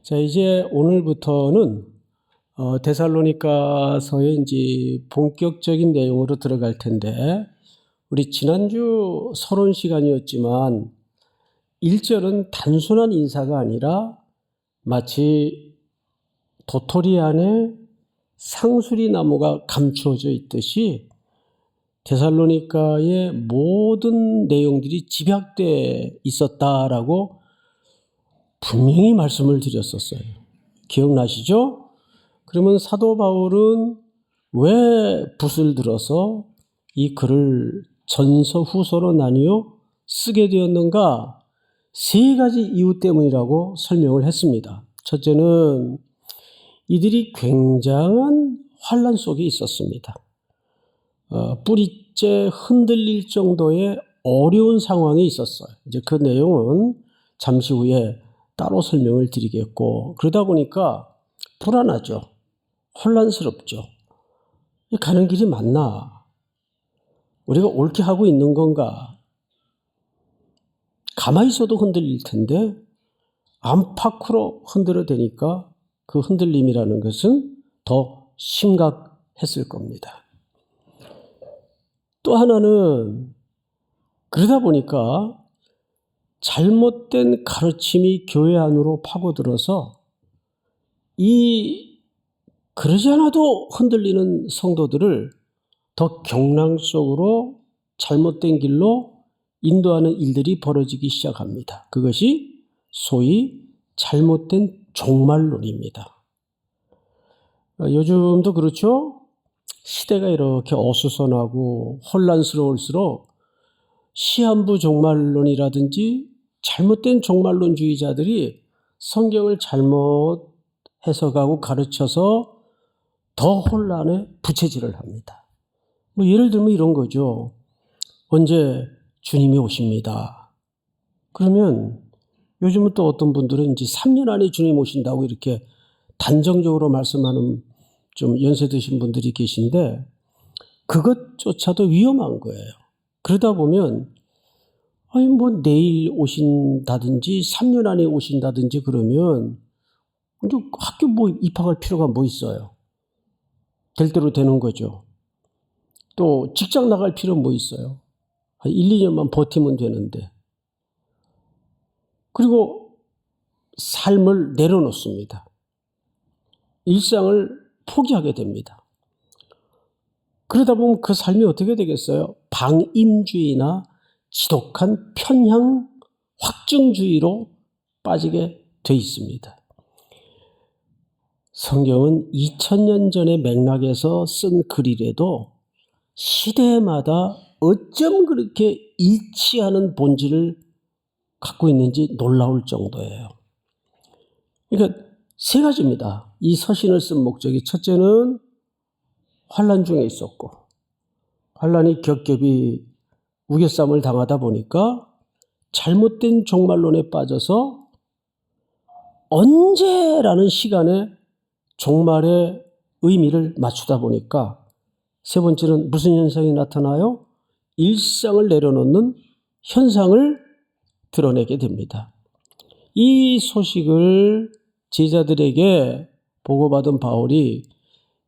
자, 이제 오늘부터는 데살로니가서의 이제 본격적인 내용으로 들어갈 텐데, 우리 지난주 서론 시간이었지만 1절은 단순한 인사가 아니라 마치 도토리 안에 상수리 나무가 감추어져 있듯이 데살로니가의 모든 내용들이 집약돼 있었다라고 분명히 말씀을 드렸었어요. 기억나시죠? 그러면 사도 바울은 왜 붓을 들어서 이 글을 전서 후서로 나뉘어 쓰게 되었는가? 세 가지 이유 때문이라고 설명을 했습니다. 첫째는 이들이 굉장한 환난 속에 있었습니다. 뿌리째 흔들릴 정도의 어려운 상황이 있었어요. 이제 그 내용은 잠시 후에 따로 설명을 드리겠고, 그러다 보니까 불안하죠. 혼란스럽죠. 가는 길이 맞나? 우리가 옳게 하고 있는 건가? 가만히 있어도 흔들릴 텐데 안팎으로 흔들어대니까 그 흔들림이라는 것은 더 심각했을 겁니다. 또 하나는 그러다 보니까 잘못된 가르침이 교회 안으로 파고들어서 그러지 않아도 흔들리는 성도들을 더 경랑 속으로 잘못된 길로 인도하는 일들이 벌어지기 시작합니다. 그것이 소위 잘못된 종말론입니다. 요즘도 그렇죠? 시대가 이렇게 어수선하고 혼란스러울수록 시한부 종말론이라든지 잘못된 종말론주의자들이 성경을 잘못 해석하고 가르쳐서 더 혼란에 부채질을 합니다. 예를 들면 이런 거죠. 언제 주님이 오십니다. 그러면 요즘은 또 어떤 분들은 이제 3년 안에 주님 오신다고 이렇게 단정적으로 말씀하는 좀 연세 드신 분들이 계신데, 그것조차도 위험한 거예요. 그러다 보면 내일 오신다든지 3년 안에 오신다든지 그러면 학교 입학할 필요가 있어요. 될 대로 되는 거죠. 또 직장 나갈 필요 있어요. 1, 2년만 버티면 되는데. 그리고 삶을 내려놓습니다. 일상을 포기하게 됩니다. 그러다 보면 그 삶이 어떻게 되겠어요? 방임주의나 지독한 편향 확증주의로 빠지게 돼 있습니다. 성경은 2000년 전의 맥락에서 쓴 글이라도 시대마다 어쩜 그렇게 일치하는 본질을 갖고 있는지 놀라울 정도예요. 그러니까 세 가지입니다. 이 서신을 쓴 목적이, 첫째는 환난 중에 있었고, 환난이 겹겹이 우겨쌈을 당하다 보니까 잘못된 종말론에 빠져서 언제라는 시간에 종말의 의미를 맞추다 보니까, 세 번째는 무슨 현상이 나타나요? 일상을 내려놓는 현상을 드러내게 됩니다. 이 소식을 제자들에게 보고받은 바울이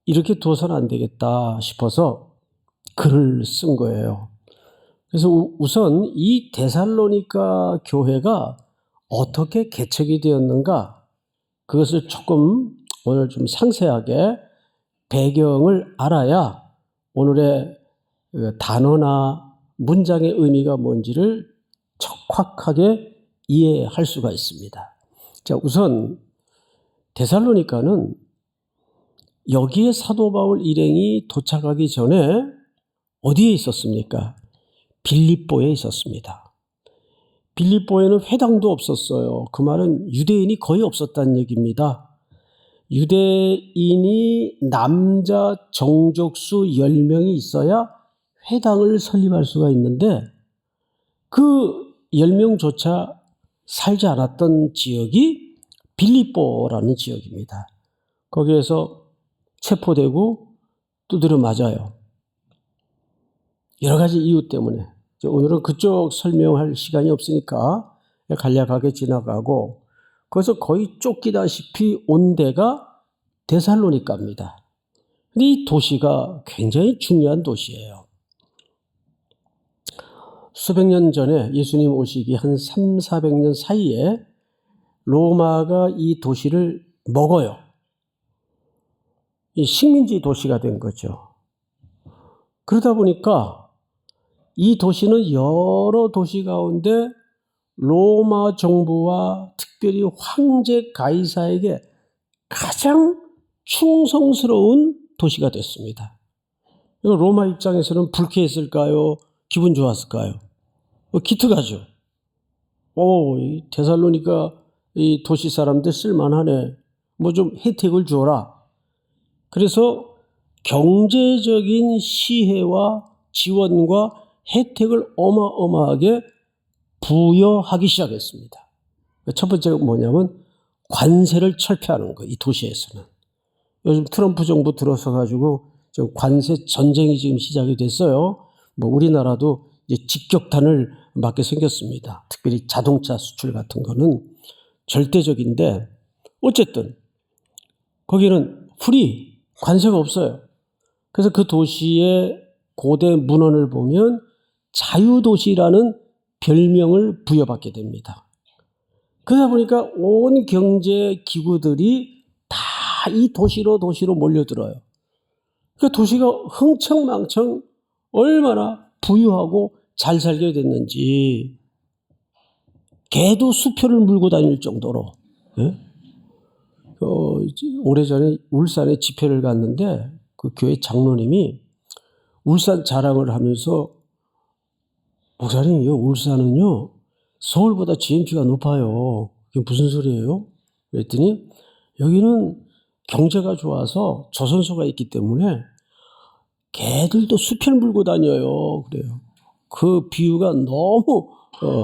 이렇게 둬서는 안 되겠다 싶어서 글을 쓴 거예요. 그래서 우선 이 데살로니가 교회가 어떻게 개척이 되었는가, 그것을 조금 오늘 좀 상세하게 배경을 알아야 오늘의 단어나 문장의 의미가 뭔지를 척확하게 이해할 수가 있습니다. 자, 우선 데살로니가는 여기에 사도 바울 일행이 도착하기 전에 어디에 있었습니까? 빌립보에 있었습니다. 빌립보에는 회당도 없었어요. 그 말은 유대인이 거의 없었다는 얘기입니다. 유대인이 남자 정족수 10명이 있어야 회당을 설립할 수가 있는데, 그 10명조차 살지 않았던 지역이 빌립보라는 지역입니다. 거기에서 체포되고 두드려 맞아요. 여러 가지 이유 때문에. 오늘은 그쪽 설명할 시간이 없으니까 간략하게 지나가고, 그래서 거의 쫓기다시피 온 데가 데살로니가입니다. 근데 이 도시가 굉장히 중요한 도시예요. 수백 년 전에 예수님 오시기 한 300~400년 사이에 로마가 이 도시를 먹어요. 이 식민지 도시가 된 거죠. 그러다 보니까 이 도시는 여러 도시 가운데 로마 정부와 특별히 황제 가이사에게 가장 충성스러운 도시가 됐습니다. 로마 입장에서는 불쾌했을까요? 기분 좋았을까요? 기특하죠. 이 데살로니가 이 도시 사람들 쓸만하네. 뭐 좀 혜택을 주어라. 그래서 경제적인 시혜와 지원과 혜택을 어마어마하게 부여하기 시작했습니다. 첫 번째가 뭐냐면 관세를 철폐하는 거예요. 이 도시에서는. 요즘 트럼프 정부 들어서 가지고 지금 관세 전쟁이 지금 시작이 됐어요. 뭐 우리나라도 이제 직격탄을 맞게 생겼습니다. 특별히 자동차 수출 같은 거는 절대적인데 어쨌든 거기는 프리 관세가 없어요. 그래서 그 도시의 고대 문헌을 보면 자유도시라는 별명을 부여받게 됩니다. 그러다 보니까 온 경제 기구들이 다 이 도시로 몰려들어요. 그 도시가 흥청망청 얼마나 부유하고 잘 살게 됐는지 개도 수표를 물고 다닐 정도로. 예? 오래전에 울산에 집회를 갔는데 그 교회 장로님이 울산 자랑을 하면서 목사님요, 울산은요 서울보다 GNP가 높아요. 그게 무슨 소리예요? 그랬더니 여기는 경제가 좋아서 조선소가 있기 때문에 개들도 수표를 물고 다녀요. 그래요. 그 비유가 너무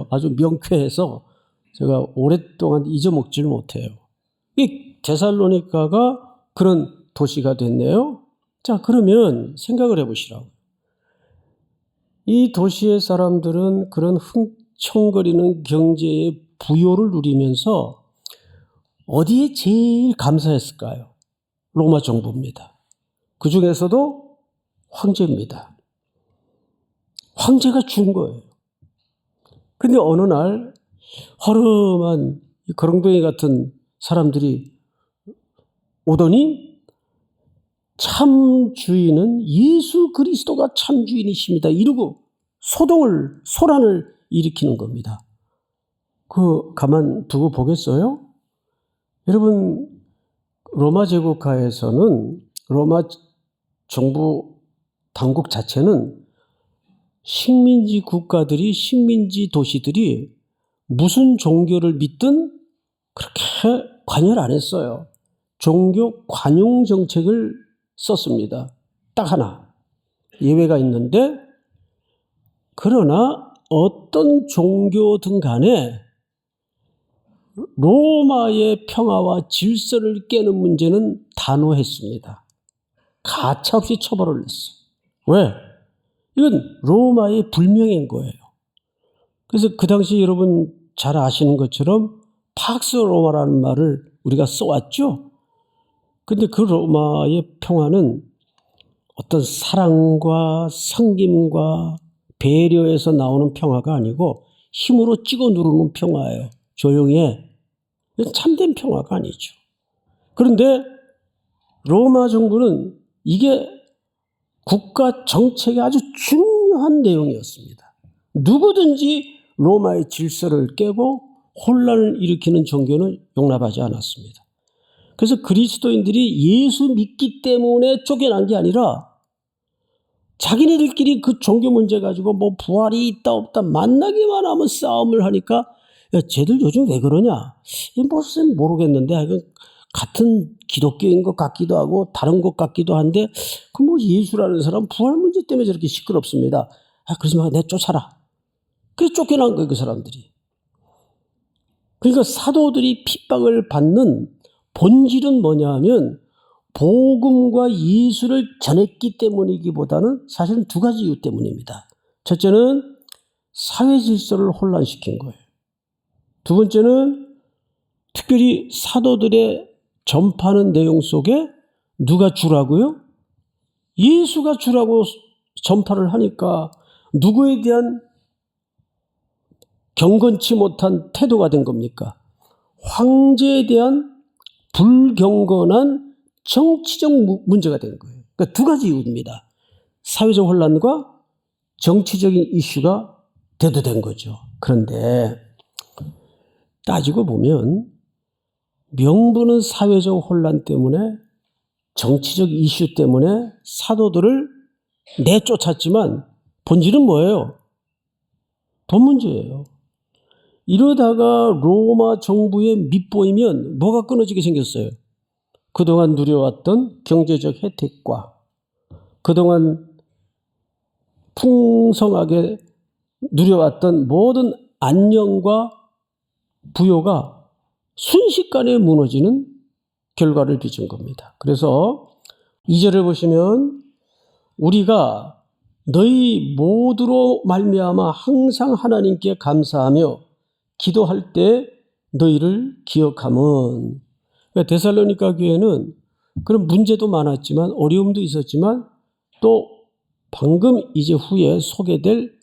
아주 명쾌해서 제가 오랫동안 잊어먹지를 못해요. 이 데살로니가가 그런 도시가 됐네요. 자, 그러면 생각을 해보시라고. 이 도시의 사람들은 그런 흥청거리는 경제의 부요를 누리면서 어디에 제일 감사했을까요? 로마 정부입니다. 그 중에서도 황제입니다. 황제가 준 거예요. 근데 어느 날 허름한 거렁뱅이 같은 사람들이 오더니 참 주인은 예수 그리스도가 참 주인이십니다. 이러고 소란을 일으키는 겁니다. 가만 두고 보겠어요? 여러분, 로마 제국하에서는 로마 정부 당국 자체는 식민지 국가들이, 식민지 도시들이 무슨 종교를 믿든 그렇게 관여를 안 했어요. 종교 관용 정책을 썼습니다. 딱 하나. 예외가 있는데, 그러나 어떤 종교든 간에 로마의 평화와 질서를 깨는 문제는 단호했습니다. 가차없이 처벌을 했어요. 왜? 이건 로마의 불명예인 거예요. 그래서 그 당시 여러분 잘 아시는 것처럼 팍스 로마라는 말을 우리가 써왔죠. 근데 그 로마의 평화는 어떤 사랑과 섬김과 배려에서 나오는 평화가 아니고 힘으로 찍어 누르는 평화예요. 조용히 해. 참된 평화가 아니죠. 그런데 로마 정부는 이게 국가 정책의 아주 중요한 내용이었습니다. 누구든지 로마의 질서를 깨고 혼란을 일으키는 종교는 용납하지 않았습니다. 그래서 그리스도인들이 예수 믿기 때문에 쫓겨난 게 아니라 자기네들끼리 그 종교 문제 가지고 뭐 부활이 있다 없다 만나기만 하면 싸움을 하니까 야, 쟤들 요즘 왜 그러냐? 무슨 모르겠는데 같은 기독교인 것 같기도 하고 다른 것 같기도 한데 그 뭐 예수라는 사람 부활 문제 때문에 저렇게 시끄럽습니다. 그러지 마, 내 쫓아라. 그래서 쫓겨난 거예요, 그 사람들이. 그러니까 사도들이 핍박을 받는 본질은 뭐냐 하면 복음과 예수를 전했기 때문이기보다는 사실은 두 가지 이유 때문입니다. 첫째는 사회 질서를 혼란시킨 거예요. 두 번째는 특별히 사도들의 전파하는 내용 속에 누가 주라고요? 예수가 주라고 전파를 하니까 누구에 대한 경건치 못한 태도가 된 겁니까? 황제에 대한 불경건한 정치적 문제가 된 거예요. 그러니까 두 가지 이유입니다. 사회적 혼란과 정치적인 이슈가 대두된 거죠. 그런데 따지고 보면 명분은 사회적 혼란 때문에, 정치적 이슈 때문에 사도들을 내쫓았지만 본질은 뭐예요? 돈 문제예요. 이러다가 로마 정부에 밑보이면 뭐가 끊어지게 생겼어요? 그동안 누려왔던 경제적 혜택과 그동안 풍성하게 누려왔던 모든 안녕과 부요가 순식간에 무너지는 결과를 빚은 겁니다. 그래서 2절을 보시면 우리가 너희 모두로 말미암아 항상 하나님께 감사하며 기도할 때 너희를 기억함은, 그러니까 데살로니가 교회는 그런 문제도 많았지만 어려움도 있었지만 또 방금 이제 후에 소개될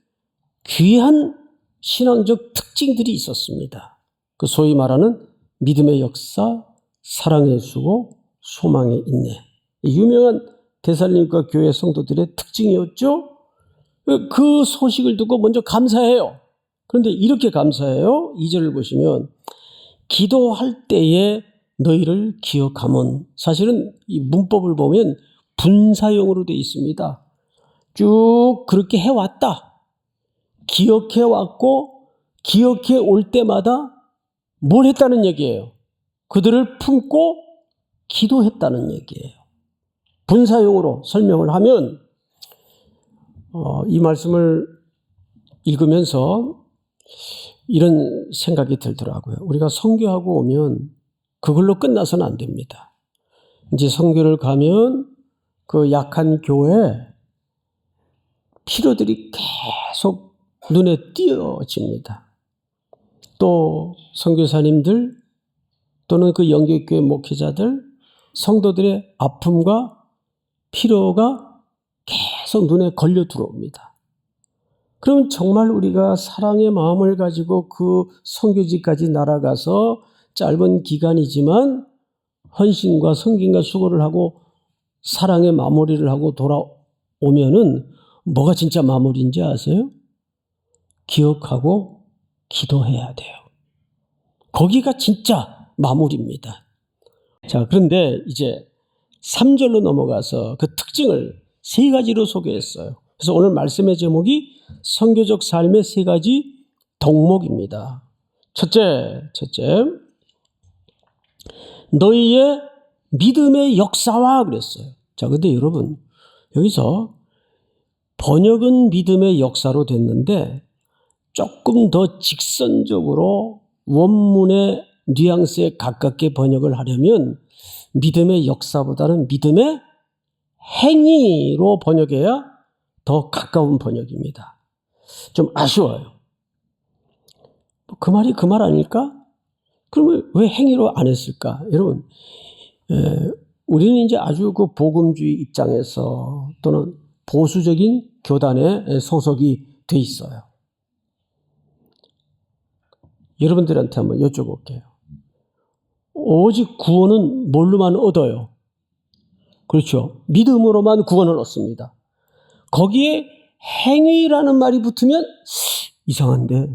귀한 신앙적 특징들이 있었습니다. 그 소위 말하는 믿음의 역사, 사랑의 수고, 소망의 인내. 유명한 데살로니가 교회 성도들의 특징이었죠. 그 소식을 듣고 먼저 감사해요. 그런데 이렇게 감사해요. 2절을 보시면 기도할 때에 너희를 기억함은, 사실은 이 문법을 보면 분사형으로 되어 있습니다. 쭉 그렇게 해왔다. 기억해왔고 기억해 올 때마다 뭘 했다는 얘기예요? 그들을 품고 기도했다는 얘기예요. 분사형으로 설명을 하면 이 말씀을 읽으면서 이런 생각이 들더라고요. 우리가 선교하고 오면 그걸로 끝나서는 안 됩니다. 이제 선교를 가면 그 약한 교회에 필요들이 계속 눈에 띄어집니다. 또 선교사님들 또는 그 영계교회 목회자들, 성도들의 아픔과 필요가 계속 눈에 걸려 들어옵니다. 그럼 정말 우리가 사랑의 마음을 가지고 그 선교지까지 날아가서 짧은 기간이지만 헌신과 성김과 수고를 하고 사랑의 마무리를 하고 돌아오면은 뭐가 진짜 마무리인지 아세요? 기억하고 기도해야 돼요. 거기가 진짜 마무리입니다. 자, 그런데 이제 3절로 넘어가서 그 특징을 3가지로 소개했어요. 그래서 오늘 말씀의 제목이 선교적 삶의 3가지 덕목입니다. 첫째, 너희의 믿음의 역사와 그랬어요. 자, 근데 여러분, 여기서 번역은 믿음의 역사로 됐는데 조금 더 직선적으로 원문의 뉘앙스에 가깝게 번역을 하려면 믿음의 역사보다는 믿음의 행위로 번역해야 더 가까운 번역입니다. 좀 아쉬워요. 그 말이 그 말 아닐까? 그러면 왜 행위로 안 했을까? 여러분, 우리는 이제 아주 그 복음주의 입장에서 또는 보수적인 교단에 소속이 돼 있어요. 여러분들한테 한번 여쭤볼게요. 오직 구원은 뭘로만 얻어요? 그렇죠. 믿음으로만 구원을 얻습니다. 거기에 행위라는 말이 붙으면 이상한데,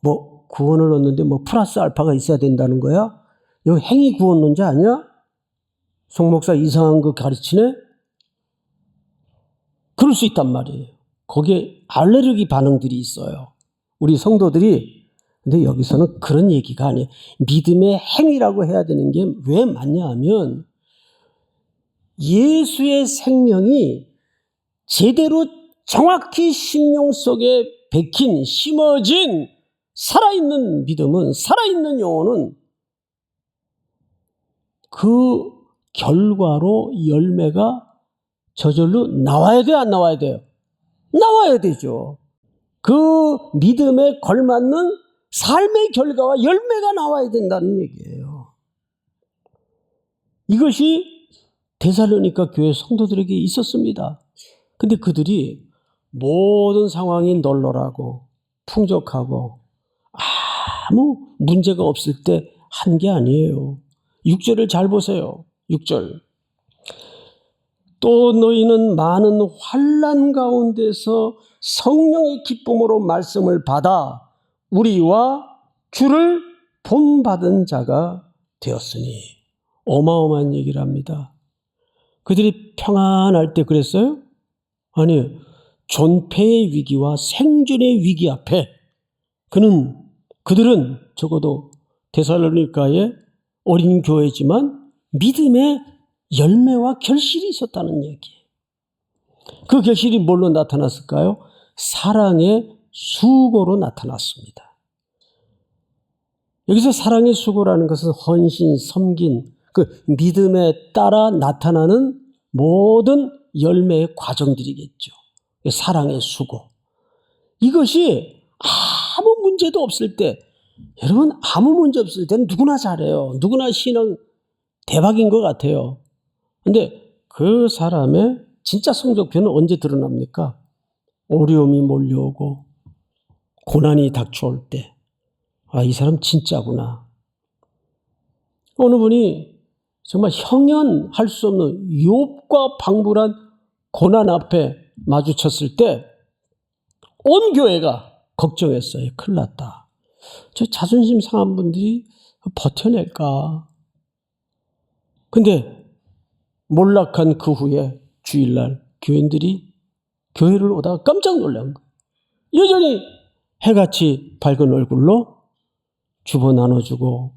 뭐 구원을 얻는데 뭐 플러스 알파가 있어야 된다는 거야? 이거 행위 구원론자 아니야? 송 목사 이상한 거 가르치네? 그럴 수 있단 말이에요. 거기에 알레르기 반응들이 있어요. 우리 성도들이. 근데 여기서는 그런 얘기가 아니에요. 믿음의 행위라고 해야 되는 게 왜 맞냐 하면 예수의 생명이 제대로 정확히 심령 속에 박힌, 심어진 살아있는 믿음은, 살아있는 영혼은 그 결과로 열매가 저절로 나와야 돼요, 안 나와야 돼요? 나와야 되죠. 그 믿음에 걸맞는 삶의 결과와 열매가 나와야 된다는 얘기예요. 이것이 데살로니가 교회 성도들에게 있었습니다. 근데 그들이 모든 상황이 널널하고 풍족하고 아무 문제가 없을 때 한 게 아니에요. 6절을 잘 보세요. 6절. 또 너희는 많은 환난 가운데서 성령의 기쁨으로 말씀을 받아 우리와 주를 본받은 자가 되었으니. 어마어마한 얘기를 합니다. 그들이 평안할 때 그랬어요? 아니, 존폐의 위기와 생존의 위기 앞에 그들은 적어도 데살로니가의 어린 교회지만 믿음의 열매와 결실이 있었다는 얘기예요. 그 결실이 뭘로 나타났을까요? 사랑의 수고로 나타났습니다. 여기서 사랑의 수고라는 것은 헌신, 섬긴, 그 믿음에 따라 나타나는 모든 열매의 과정들이겠죠. 사랑의 수고. 이것이 아무 문제도 없을 때, 여러분 아무 문제 없을 때는 누구나 잘해요. 누구나 신앙 대박인 것 같아요. 근데 그 사람의 진짜 성적표는 언제 드러납니까? 어려움이 몰려오고 고난이 닥쳐올 때, 이 사람 진짜구나. 어느 분이 정말 형연할 수 없는 욥과 방불한 고난 앞에 마주쳤을 때 온 교회가 걱정했어요. 큰일 났다. 저 자존심 상한 분들이 버텨낼까? 근데 몰락한 그 후에 주일날 교인들이 교회를 오다가 깜짝 놀란 거예요. 여전히 해같이 밝은 얼굴로 주보 나눠주고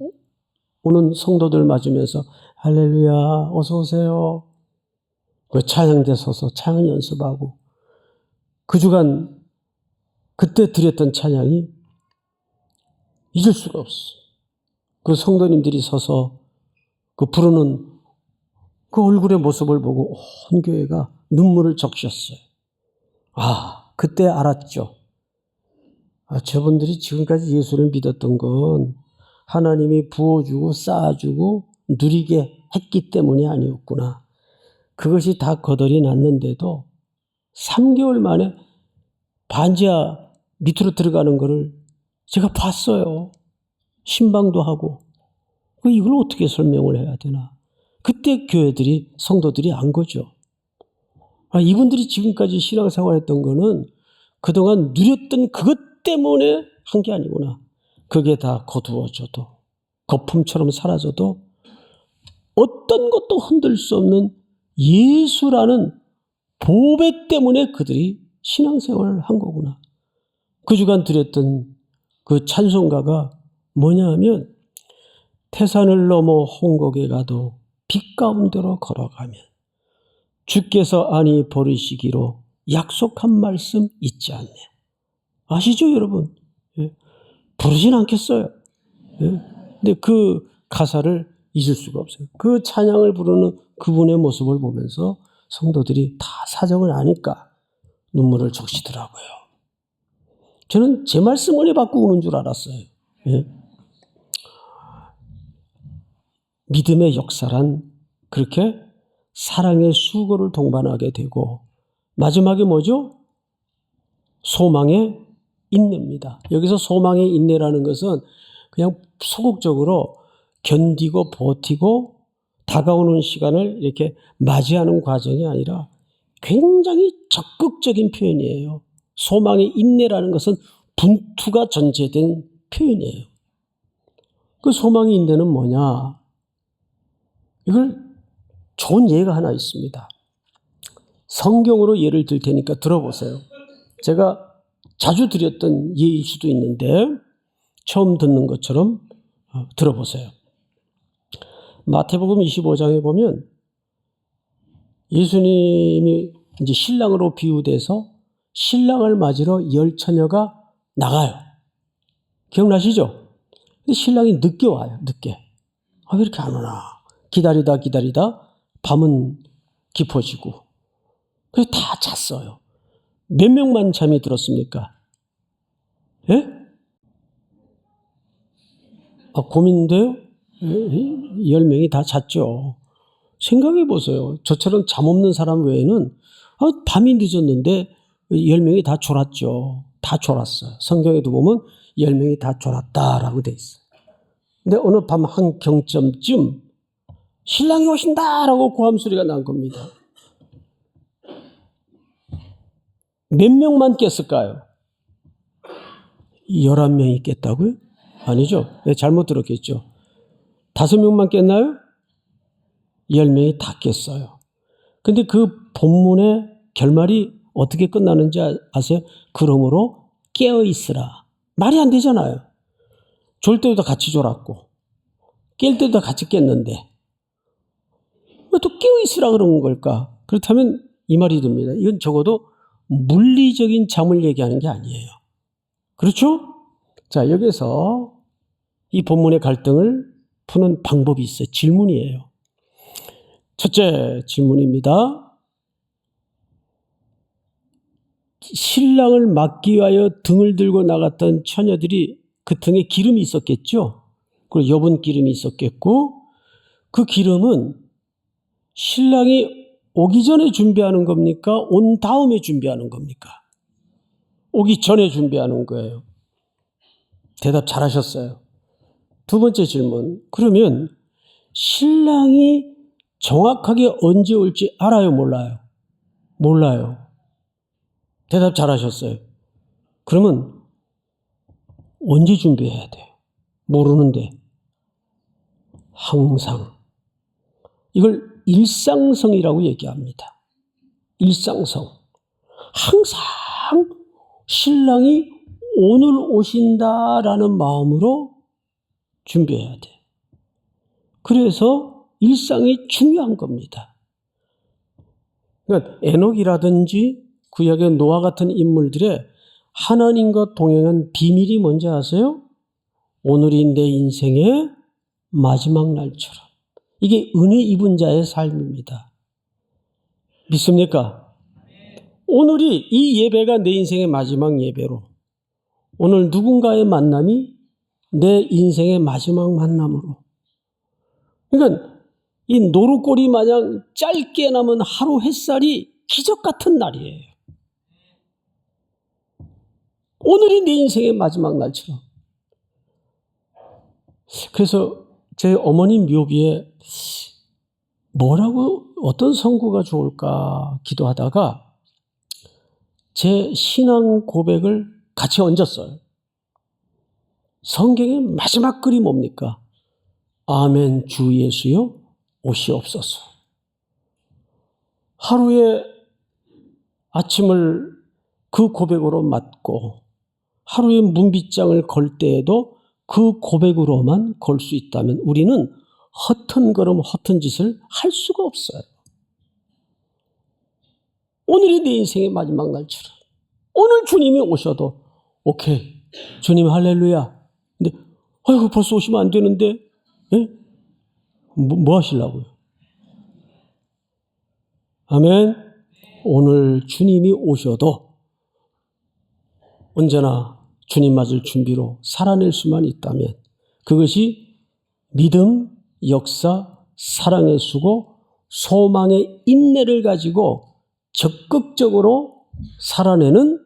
오는 성도들 맞으면서 할렐루야 어서 오세요. 찬양대 서서 찬양 연습하고 그 주간 그때 드렸던 찬양이 잊을 수가 없어. 그 성도님들이 서서 그 부르는 그 얼굴의 모습을 보고 온 교회가 눈물을 적셨어요. 그때 알았죠. 저분들이 지금까지 예수를 믿었던 건 하나님이 부어주고 쌓아주고 누리게 했기 때문이 아니었구나. 그것이 다 거덜이 났는데도 3개월 만에 반지하 밑으로 들어가는 거를 제가 봤어요. 신방도 하고. 이걸 어떻게 설명을 해야 되나. 그때 교회들이, 성도들이 안 거죠. 이분들이 지금까지 신앙생활 했던 거는 그동안 누렸던 그것 때문에 한 게 아니구나. 그게 다 거두어져도, 거품처럼 사라져도 어떤 것도 흔들 수 없는 예수라는 보배 때문에 그들이 신앙생활을 한 거구나. 그 주간 드렸던 그 찬송가가 뭐냐 하면 태산을 넘어 홍곡에 가도 빛 가운데로 걸어가면 주께서 안히 버리시기로 약속한 말씀 잊지 않네. 아시죠 여러분? 부르진 않겠어요. 근데 그 가사를 잊을 수가 없어요. 그 찬양을 부르는 그분의 모습을 보면서 성도들이 다 사정을 아니까 눈물을 적시더라고요. 저는 제 말씀 은혜 받고 우는 줄 알았어요. 믿음의 역사란 그렇게 사랑의 수고를 동반하게 되고 마지막에 뭐죠? 소망의 인내입니다. 여기서 소망의 인내라는 것은 그냥 소극적으로 견디고 버티고 다가오는 시간을 이렇게 맞이하는 과정이 아니라 굉장히 적극적인 표현이에요. 소망의 인내라는 것은 분투가 전제된 표현이에요. 그 소망의 인내는 뭐냐? 이걸 좋은 예가 하나 있습니다. 성경으로 예를 들 테니까 들어보세요. 제가 자주 드렸던 예일 수도 있는데 처음 듣는 것처럼 들어보세요. 마태복음 25장에 보면 예수님이 이제 신랑으로 비유돼서 신랑을 맞으러 10처녀가 나가요. 기억나시죠? 근데 신랑이 늦게 와요. 늦게. 왜 이렇게 안 오나? 기다리다 밤은 깊어지고 그래서 다 잤어요. 몇 명만 잠이 들었습니까? 예? 고민돼요? 10명이 다 잤죠. 생각해 보세요. 저처럼 잠 없는 사람 외에는 밤이 늦었는데 10명이 다 졸았죠. 다 졸았어요. 성경에도 보면 10명이 다 졸았다라고 돼 있어요. 근데 어느 밤 한 경점쯤 신랑이 오신다라고 고함 소리가 난 겁니다. 몇 명만 깼을까요? 11명이 깼다고요? 아니죠. 잘못 들었겠죠. 5명만 깼나요? 10명이 다 깼어요. 근데 그 본문의 결말이 어떻게 끝나는지 아세요? 그러므로 깨어있으라. 말이 안 되잖아요. 졸 때도 같이 졸았고 깰 때도 같이 깼는데 왜 또 깨어있으라 그런 걸까? 그렇다면 이 말이 듭니다. 이건 적어도 물리적인 잠을 얘기하는 게 아니에요. 그렇죠? 자, 여기서 이 본문의 갈등을 푸는 방법이 있어요. 질문이에요. 첫째 질문입니다. 신랑을 맞기 위하여 등을 들고 나갔던 처녀들이 그 등에 기름이 있었겠죠. 그리고 여분 기름이 있었겠고, 그 기름은 신랑이 오기 전에 준비하는 겁니까? 온 다음에 준비하는 겁니까? 오기 전에 준비하는 거예요. 대답 잘하셨어요. 두 번째 질문. 그러면 신랑이 정확하게 언제 올지 알아요? 몰라요? 몰라요. 대답 잘하셨어요. 그러면 언제 준비해야 돼요? 모르는데. 항상. 이걸 일상성이라고 얘기합니다. 일상성. 항상 신랑이 오늘 오신다라는 마음으로 준비해야 돼. 그래서 일상이 중요한 겁니다. 그러니까 에녹이라든지 구약의 노아 같은 인물들의 하나님과 동행한 비밀이 뭔지 아세요? 오늘이 내 인생의 마지막 날처럼. 이게 은혜 입은 자의 삶입니다. 믿습니까? 오늘이 이 예배가 내 인생의 마지막 예배로, 오늘 누군가의 만남이 내 인생의 마지막 만남으로. 그러니까 이 노루꼬리 마냥 짧게 남은 하루 햇살이 기적 같은 날이에요. 오늘이 내 인생의 마지막 날처럼. 그래서 제 어머니 묘비에 어떤 성구가 좋을까 기도하다가 제 신앙 고백을 같이 얹었어요. 성경의 마지막 글이 뭡니까? 아멘 주 예수여 오시옵소서. 하루에 아침을 그 고백으로 맞고 하루에 문빗장을 걸 때에도 그 고백으로만 걸 수 있다면 우리는 허튼 걸음 허튼 짓을 할 수가 없어요. 오늘이 내 인생의 마지막 날처럼. 오늘 주님이 오셔도 오케이 주님 할렐루야. 근데 아이고 벌써 오시면 안 되는데 뭐 하시려고요? 아멘. 오늘 주님이 오셔도 언제나 주님 맞을 준비로 살아낼 수만 있다면 그것이 믿음, 역사, 사랑의 수고, 소망의 인내를 가지고 적극적으로 살아내는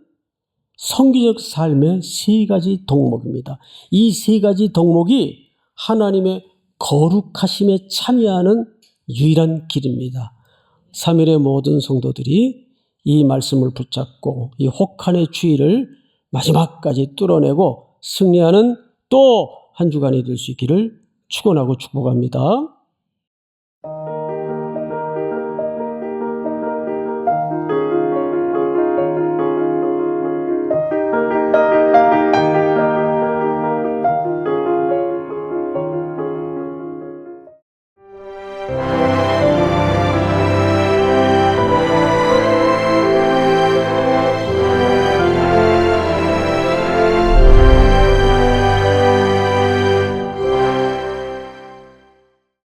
성기적 삶의 세 가지 덕목입니다. 이 세 가지 덕목이 하나님의 거룩하심에 참여하는 유일한 길입니다. 3일의 모든 성도들이 이 말씀을 붙잡고 이 혹한의 추위를 마지막까지 뚫어내고 승리하는 또 한 주간이 될 수 있기를 축원하고 축복합니다.